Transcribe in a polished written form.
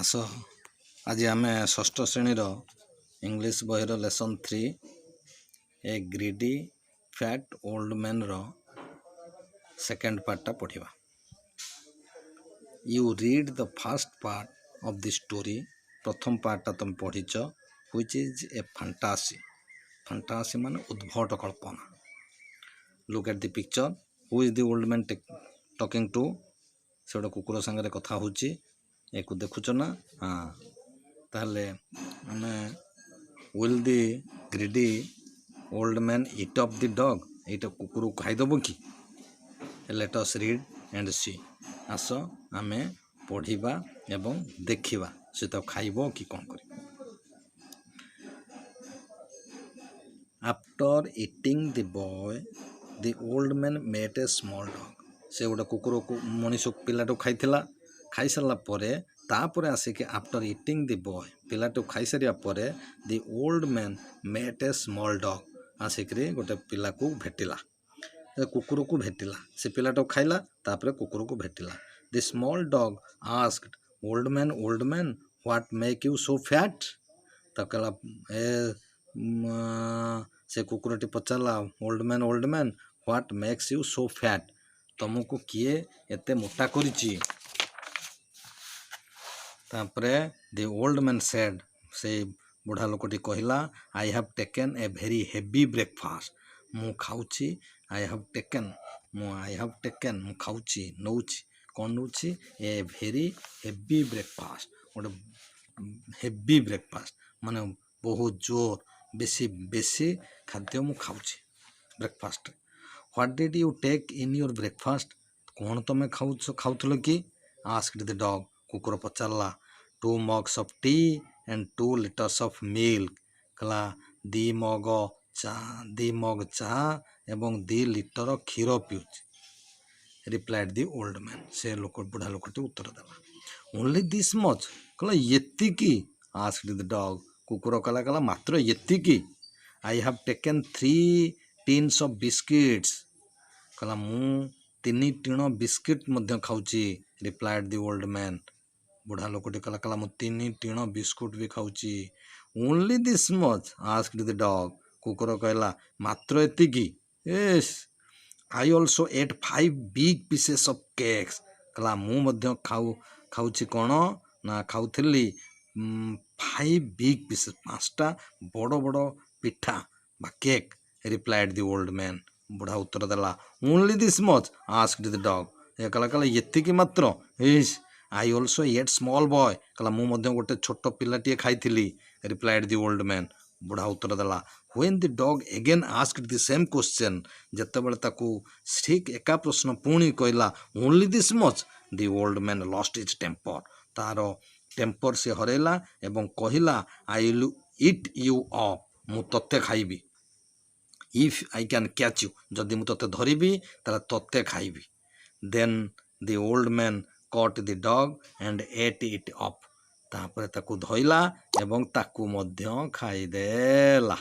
आस आज आम षष्ठ श्रेणीर इंग्लिश बहिर lesson 3 a greedy fat old man रो सेकेंड पार्टा पढ़ा। You read the first part of the story. प्रथम पार्टा तुम पढ़ीच which is a fantasy. Fantasy माने उद्भट कल्पना। Look at the picture. Who is the old man talking to. से गोटे कुकुर सांगे कथा होची। एक देखुच ना। हाँ ताहले आमे will the greedy old man eat up the dog. एटा कुकुर को खाइदब कि। लेट अस रीड एंड सी। आस आमे पढ़िबा एवं देखिबा से तो खाइबो कि कौन करिबो। After eating the boy the old man met a small dog. से गोटे कुकुर को मनीष पिलाटू खाइथिला। खाई सारा परे तापरे आसिके आफ्टर ईटिंग द बॉय पिलाटू खाई सारिया परे the old man met a small dog. आसिकरी गोटे पिला को भेटिला। कुकुर को भेटिला। से पिलाटू खाइला तापरे कुकुर को भेटिला। The small dog asked old man what make you so fat. तो कहला से कुकुरटी पचारला old man what makes you so fat. तुमको किए एते मोटा करिछि। तापरे द ओल्ड मैन सेड से बुढ़ा लोकटी कहला I have taken a very heavy breakfast. मु खाउछि आई हैव टेकन मु खाउछि नौछि कौन नौछि ए वेरी हेवी ब्रेकफास्ट। गोटे हेवी ब्रेकफास्ट माने बहुत जोर बेसी खाद्य मु खाउछि breakfast. What did you take in your breakfast. कौन तुम खाउथलो कि। Asked the dog. कुकुर पचारला 2 mugs of tea and 2 liters of milk। कहला 2 मग चा एवं 2 लिटर क्षीर पिउछि। Replied the old man. से लोक बुढ़ा लोकटी उत्तर देला ओनली दिस मच। कहला एतिकी। Asked the dog. कुकुर कहला मात्र एतिकी। I have taken 3 tins of biscuits। कहला मु 3 ଟିଣ बिस्किट मध्य खाउछि। Replied the old man. बुढ़ा लोकटी कहला मु 3 ଟିଣ बिस्कुट भी खाउछि। Only this much. Asked the dog. कुकुर कहला मात्र एतिकी। Yes I also ate 5 big pieces of cakes। कहला मु मध्य खाउछि कौन ना खाउथिली 5 big pieces 5टा बड़ पिठा बा cake. Replied the old man. बुढ़ा उत्तर देला only this much. Asked the dog. ये कहला एतिकी मात्र। Yes I also ate small boy. कहला मु मध्य गोटे छोट पिलाटीए खाइथिली। Replied the old man. बुढ़ा उत्तर देला when the dog again asked the same question. जेतेबेले ताकू ठीक एका प्रश्न पुणी कहला only this much the old man lost his temper. तार टेम्पर से हरेला एवं कहला I will eat you up. मु तत्ते खाइबी। If I can catch you. जदि मु तत्ते धरिबी ताला तत्ते खाइबी। Then the old man caught the dog and ate it up। तापरे ताकू धइला एवं ताकू मध्य खाइदेला।